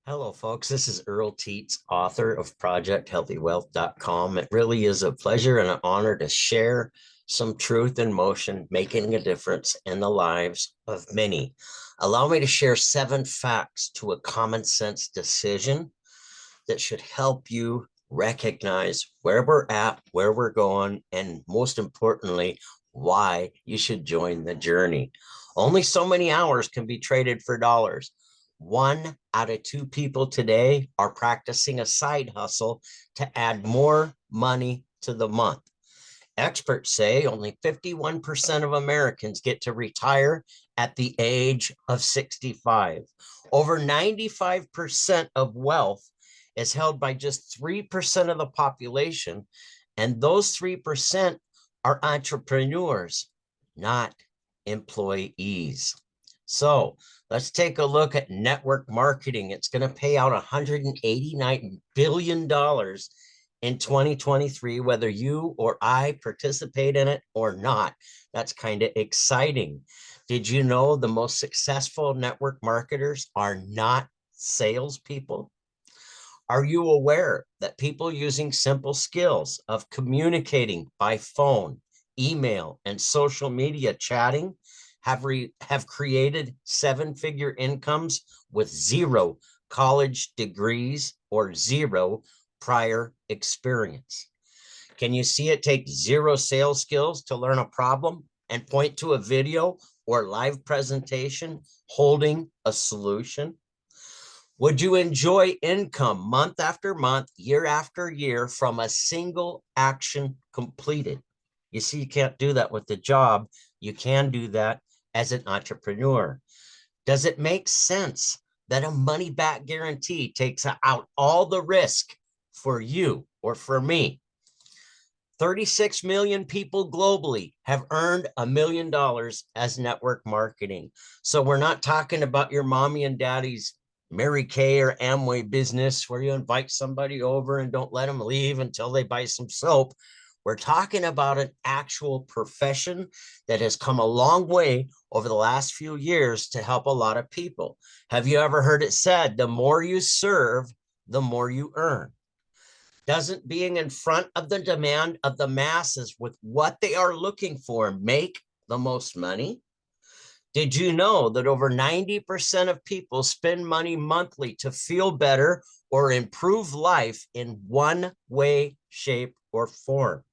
Hello, folks. This is Earl Teets, author of ProjectHealthyWealth.com. It really is a pleasure and an honor to share some truth in motion, making a difference in the lives of many. Allow me to share 7 facts to a common sense decision that should help you recognize where we're at, where we're going, and most importantly, why you should join the journey. Only so many hours can be traded for dollars. 1 out of 2 people today are practicing a side hustle to add more money to the month. Experts say only 51% of Americans get to retire at the age of 65. Over 95% of wealth is held by just 3% of the population, and those 3% are entrepreneurs, not employees. So let's take a look at network marketing. It's going to pay out $189 billion in 2023, whether you or I participate in it or not. That's kind of exciting. Did you know the most successful network marketers are not salespeople? Are you aware that people using simple skills of communicating by phone, email, and social media chatting have created 7-figure incomes with 0 college degrees or 0 prior experience? Can you see it take 0 sales skills to learn a problem and point to a video or live presentation holding a solution? Would you enjoy income month after month, year after year from a single action completed? You see, you can't do that with the job. You can do that as an entrepreneur. Does it make sense that a money back guarantee takes out all the risk for you or for me? 36 million people globally have earned $1 million as network marketing. So we're not talking about your mommy and daddy's Mary Kay or Amway business where you invite somebody over and don't let them leave until they buy some soap. We're talking about an actual profession that has come a long way over the last few years to help a lot of people. Have you ever heard it said, the more you serve, the more you earn? Doesn't being in front of the demand of the masses with what they are looking for make the most money? Did you know that over 90% of people spend money monthly to feel better or improve life in one way, shape, or form?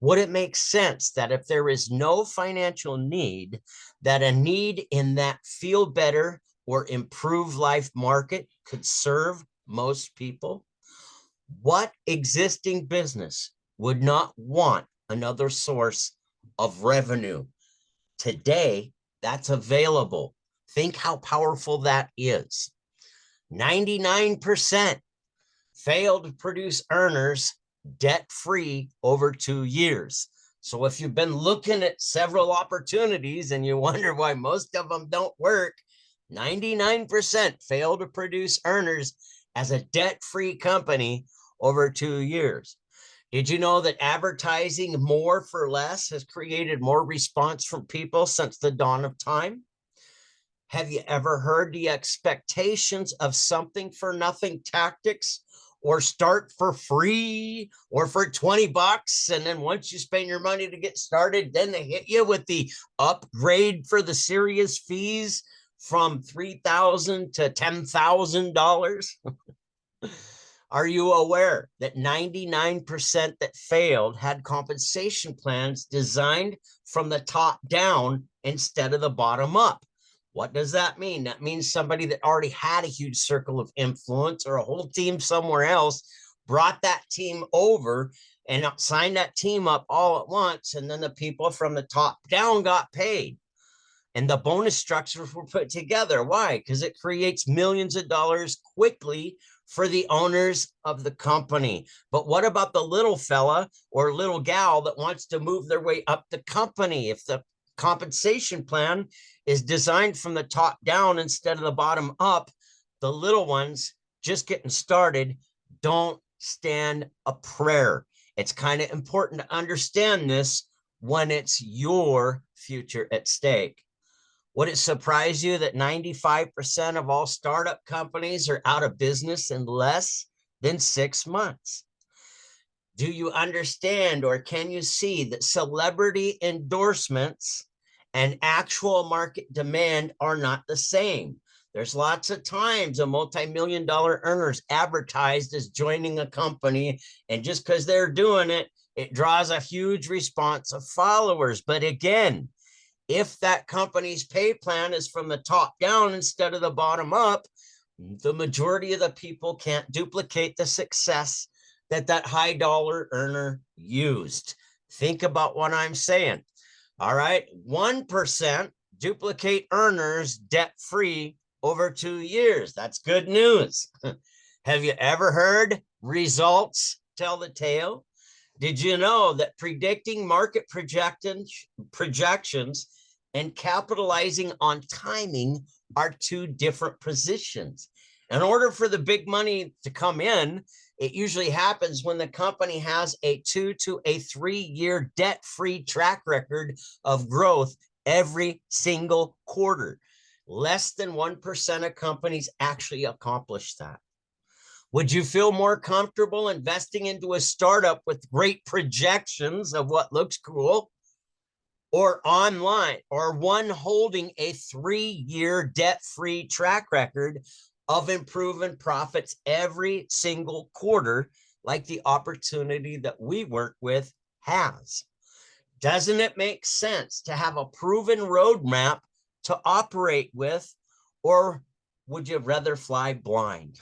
Would it make sense that if there is no financial need, that a need in that feel better or improve life market could serve most people? What existing business would not want another source of revenue? Today, that's available. Think how powerful that is. 99% failed to produce earners debt-free over 2 years. So if you've been looking at several opportunities and you wonder why most of them don't work, 99% fail to produce earners as a debt-free company over 2 years. Did you know that advertising more for less has created more response from people since the dawn of time? Have you ever heard the expectations of something for nothing tactics, or start for free or for 20 bucks? And then once you spend your money to get started, then they hit you with the upgrade for the serious fees from $3,000 to $10,000. Are you aware that 99% that failed had compensation plans designed from the top down instead of the bottom up? What does that mean? That means somebody that already had a huge circle of influence or a whole team somewhere else brought that team over and signed that team up all at once. And then the people from the top down got paid. And the bonus structures were put together. Why? Because it creates millions of dollars quickly for the owners of the company. But what about the little fella or little gal that wants to move their way up the company? If the compensation plan is designed from the top down instead of the bottom up, the little ones just getting started don't stand a prayer. It's kind of important to understand this when it's your future at stake. Would it surprise you that 95% of all startup companies are out of business in less than 6 months? Do you understand, or can you see that celebrity endorsements and actual market demand are not the same? There's lots of times a multi-million-dollar earner's advertised as joining a company, and just because they're doing it, it draws a huge response of followers. But again, if that company's pay plan is from the top down instead of the bottom up, the majority of the people can't duplicate the success that high dollar earner used. Think about what I'm saying. All right. 1% duplicate earners debt free over 2 years. That's good news. Have you ever heard results tell the tale? Did you know that predicting market projections and capitalizing on timing are two different positions? In order for the big money to come in, it usually happens when the company has a 2 to 3 year debt-free track record of growth every single quarter. Less than 1% of companies actually accomplish that. Would you feel more comfortable investing into a startup with great projections of what looks cool, or online, or one holding a 3-year debt-free track record of improving profits every single quarter, like the opportunity that we work with has? Doesn't it make sense to have a proven roadmap to operate with, or would you rather fly blind?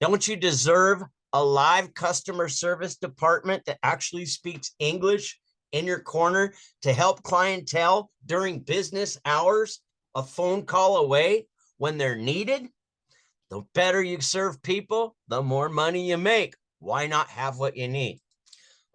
Don't you deserve a live customer service department that actually speaks English in your corner to help clientele during business hours, a phone call away when they're needed? The better you serve people, the more money you make. Why not have what you need?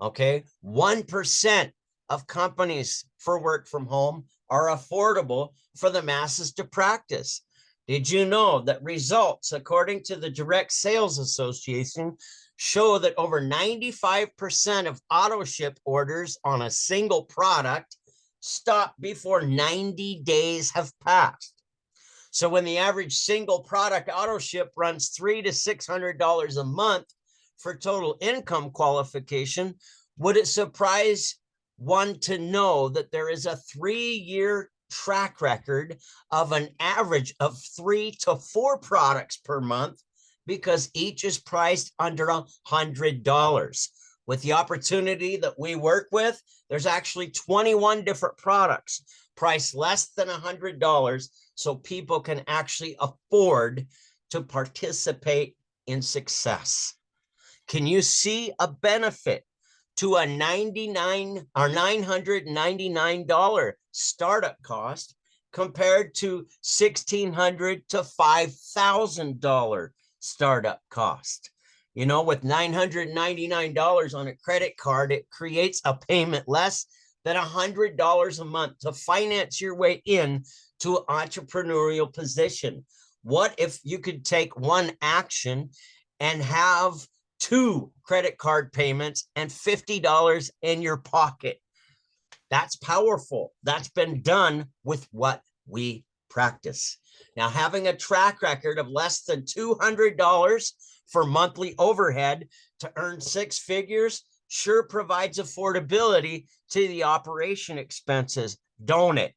Okay. 1% of companies for work from home are affordable for the masses to practice. Did you know that results, according to the Direct Sales Association, show that over 95% of auto ship orders on a single product stop before 90 days have passed? So when the average single product auto ship runs $300 to $600 a month for total income qualification, would it surprise one to know that there is a 3-year track record of an average of 3 to 4 products per month, because each is priced under $100? With the opportunity that we work with, there's actually 21 different products priced less than $100, so people can actually afford to participate in success. Can you see a benefit to a $999 startup cost compared to $1,600 to $5,000 startup cost? You know, with $999 on a credit card, it creates a payment less than $100 a month to finance your way in to an entrepreneurial position. What if you could take one action and have 2 credit card payments and $50 in your pocket? That's powerful. That's been done with what we practice. Now, having a track record of less than $200 for monthly overhead to earn 6 figures sure provides affordability to the operation expenses, don't it?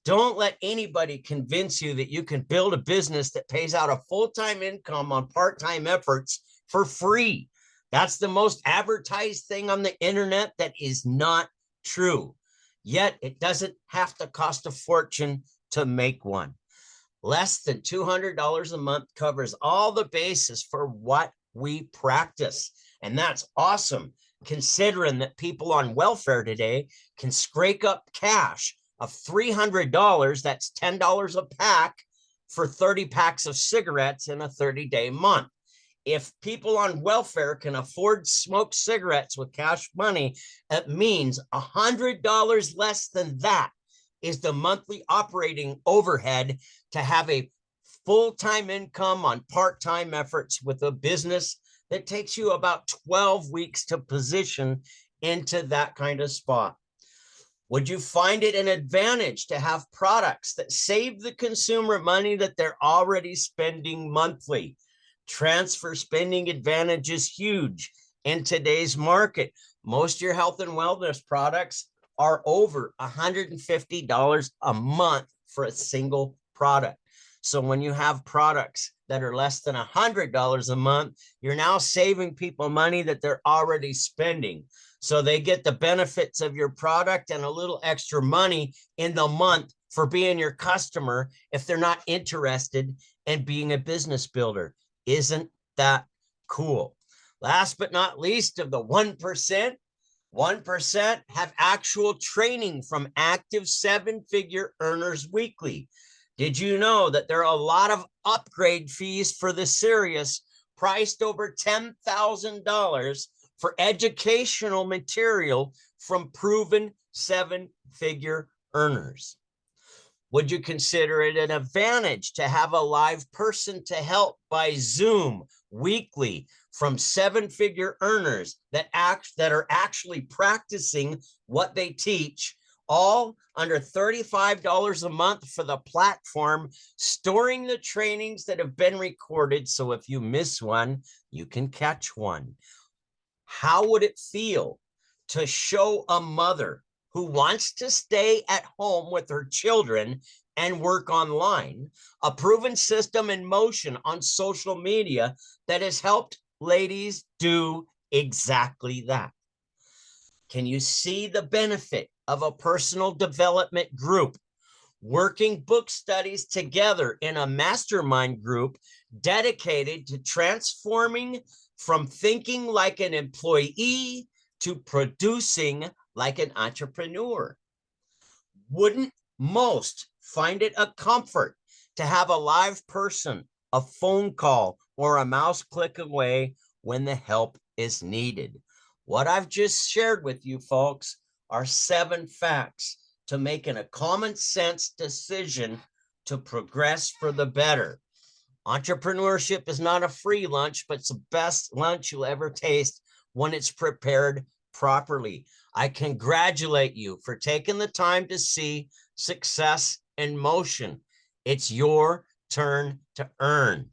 Don't let anybody convince you that you can build a business that pays out a full-time income on part-time efforts for free. That's the most advertised thing on the internet that is not true. Yet it doesn't have to cost a fortune to make one. Less than $200 a month covers all the bases for what we practice. And that's awesome, considering that people on welfare today can scrape up cash of $300, that's $10 a pack, for 30 packs of cigarettes in a 30-day month. If people on welfare can afford smoked cigarettes with cash money, it means $100 less than that is the monthly operating overhead to have a full-time income on part-time efforts with a business that takes you about 12 weeks to position into that kind of spot. Would you find it an advantage to have products that save the consumer money that they're already spending monthly? Transfer spending advantage is huge in today's market. Most of your health and wellness products are over $150 a month for a single product. So when you have products that are less than $100 a month, you're now saving people money that they're already spending. So they get the benefits of your product and a little extra money in the month for being your customer if they're not interested in being a business builder. Isn't that cool? Last but not least, of the 1% have actual training from active seven-figure earners weekly. Did you know that there are a lot of upgrade fees for the serious, priced over $10,000 for educational material from proven seven-figure earners? Would you consider it an advantage to have a live person to help by Zoom weekly from seven-figure earners that are actually practicing what they teach, all under $35 a month for the platform, storing the trainings that have been recorded, so if you miss one, you can catch one? How would it feel to show a mother who wants to stay at home with her children and work online a proven system in motion on social media that has helped ladies do exactly that? Can you see the benefit of a personal development group working book studies together in a mastermind group dedicated to transforming from thinking like an employee to producing like an entrepreneur? Wouldn't most find it a comfort to have a live person, a phone call, or a mouse click away when the help is needed? What I've just shared with you, folks, are 7 facts to making a common sense decision to progress for the better. Entrepreneurship is not a free lunch, but it's the best lunch you'll ever taste when it's prepared properly. I congratulate you for taking the time to see success in motion. It's your turn to earn.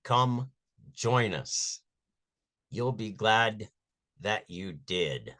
Come join us. You'll be glad that you did.